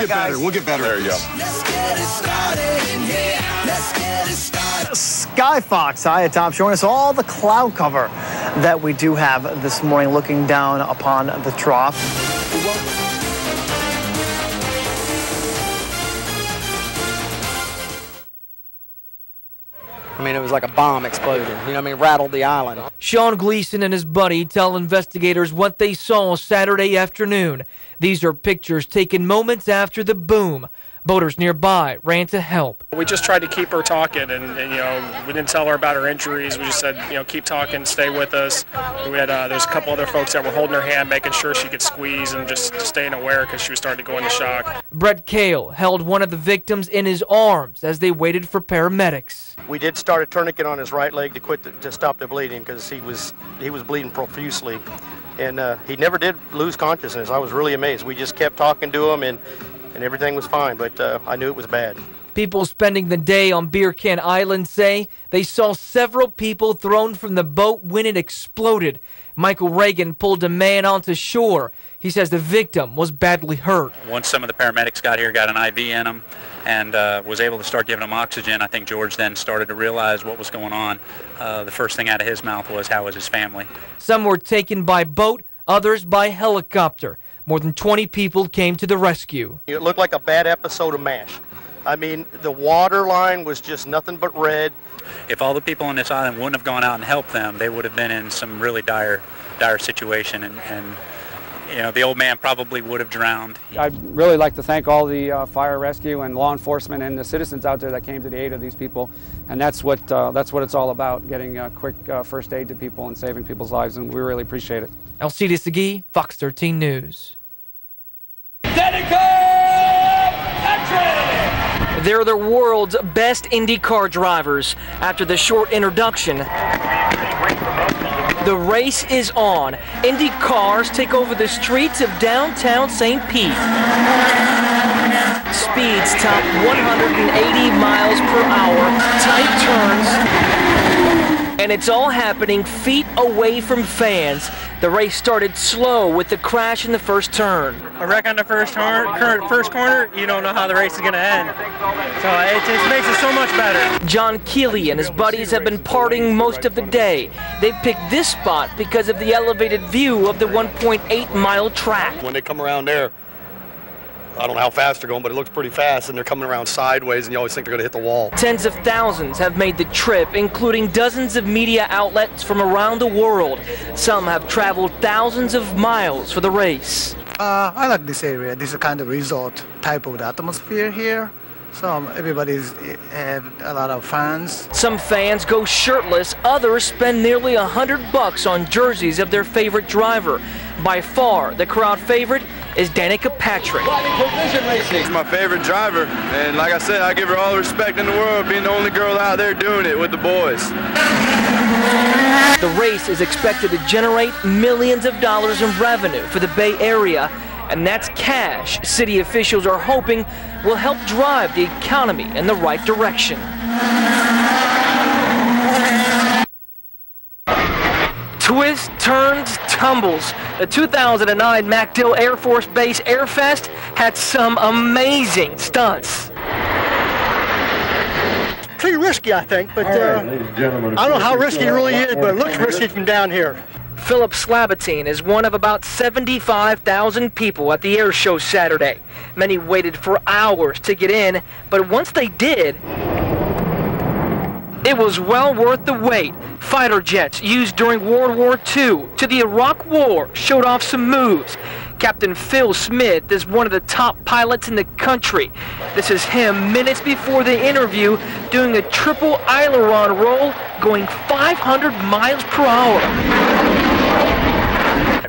get better. We'll get better. There you go. Let's get it started in here. Let's get it started. Sky Fox high atop showing us all the cloud cover that we do have this morning, looking down upon the trough. I mean, it was like a bomb explosion. You know what I mean? Rattled the island. Sean Gleason and his buddy tell investigators what they saw Saturday afternoon. These are pictures taken moments after the boom. Boaters nearby ran to help. We just tried to keep her talking, and you know, we didn't tell her about her injuries. We just said, you know, keep talking, stay with us. We had there's a couple other folks that were holding her hand, making sure she could squeeze and just staying aware because she was starting to go into shock. Brett Kale held one of the victims in his arms as they waited for paramedics. We did start a tourniquet on his right leg to stop the bleeding because he was bleeding profusely, and he never did lose consciousness. I was really amazed. We just kept talking to him, and everything was fine, but I knew it was bad. People spending the day on Beer Can Island say they saw several people thrown from the boat when it exploded. Michael Reagan pulled a man onto shore. He says the victim was badly hurt. Once some of the paramedics got here, got an IV in him, and was able to start giving him oxygen, I think George then started to realize what was going on. The first thing out of his mouth was, how was his family? Some were taken by boat, others by helicopter. More than 20 people came to the rescue. It looked like a bad episode of MASH. I mean, the water line was just nothing but red. If all the people on this island wouldn't have gone out and helped them, they would have been in some really dire situation, and you know, the old man probably would have drowned. I'd really like to thank all the fire rescue and law enforcement and the citizens out there that came to the aid of these people, and that's what it's all about, getting quick first aid to people and saving people's lives, and we really appreciate it. Alcides Segui, Fox 13 News. They're the world's best IndyCar drivers. After the short introduction, the race is on. Indy cars take over the streets of downtown St. Pete. Speeds top 180 miles per hour, tight turns, and it's all happening feet away from fans. The race started slow with the crash in the first turn. A wreck on the first corner, you don't know how the race is going to end. So it just makes it so much better. John Keeley and his buddies have been partying most of the day. They picked this spot because of the elevated view of the 1.8-mile track. When they come around there, I don't know how fast they're going, but it looks pretty fast, and they're coming around sideways, and you always think they're going to hit the wall. Tens of thousands have made the trip, including dozens of media outlets from around the world. Some have traveled thousands of miles for the race. I like this area. This is a kind of resort type of atmosphere here. So everybody's have a lot of fans. Some fans go shirtless. Others spend nearly $100 on jerseys of their favorite driver. By far, the crowd favorite is Danica Patrick. She's my favorite driver, and like I said, I give her all the respect in the world, being the only girl out there doing it with the boys. The race is expected to generate millions of dollars in revenue for the Bay Area, and that's cash city officials are hoping will help drive the economy in the right direction. Twists, turns, tumbles. The 2009 MacDill Air Force Base Airfest had some amazing stunts. Pretty risky, I think, but I don't know how risky it really is, but it looks risky from down here. Philip Slabatine is one of about 75,000 people at the air show Saturday. Many waited for hours to get in, but once they did, it was well worth the wait. Fighter jets used during World War II to the Iraq War showed off some moves. Captain Phil Smith is one of the top pilots in the country. This is him minutes before the interview doing a triple aileron roll going 500 miles per hour.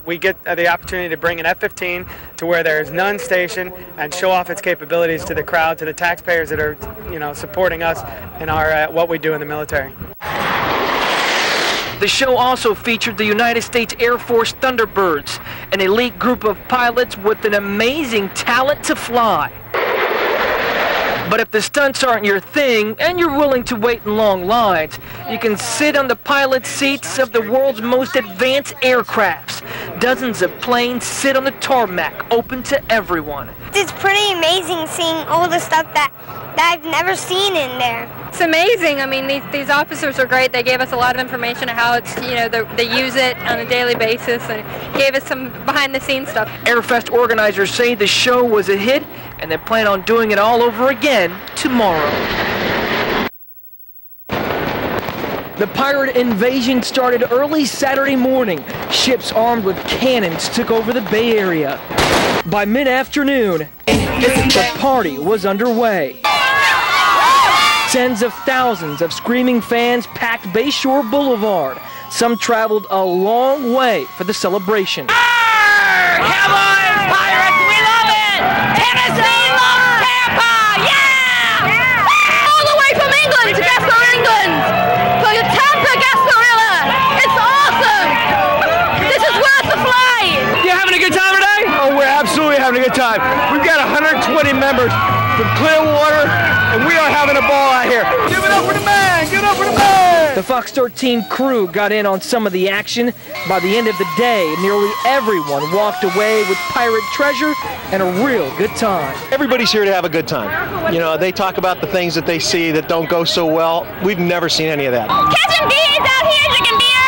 We get the opportunity to bring an F-15 to where there's none stationed and show off its capabilities to the crowd, to the taxpayers that are, supporting us in our what we do in the military. The show also featured the United States Air Force Thunderbirds, an elite group of pilots with an amazing talent to fly. But if the stunts aren't your thing and you're willing to wait in long lines, you can sit on the pilot seats of the world's most advanced aircrafts. Dozens of planes sit on the tarmac, open to everyone. it's pretty amazing seeing all the stuff that I've never seen in there. It's amazing. I mean, these officers are great. They gave us a lot of information on how it's, they use it on a daily basis, and gave us some behind-the-scenes stuff. Airfest organizers say the show was a hit, and they plan on doing it all over again tomorrow. The pirate invasion started early Saturday morning. Ships armed with cannons took over the Bay Area. By mid-afternoon, the party was underway. Tens of thousands of screaming fans packed Bayshore Boulevard. Some traveled a long way for the celebration. Cowboys, pirates, we love it! Tennessee loves Tampa! Yeah! All the way from England to Gasper, England! For your Tampa Gasparilla! It's awesome! This is worth the flight! You having a good time today? Oh, we're absolutely having a good time. We've got 120 members from Clearwater, and we are having a ball out here. Give it up for the man! Give it up for the man! The Fox 13 crew got in on some of the action. By the end of the day, nearly everyone walked away with pirate treasure and a real good time. Everybody's here to have a good time. You know, they talk about the things that they see that don't go so well. We've never seen any of that. Catching bees out here, drinking beer.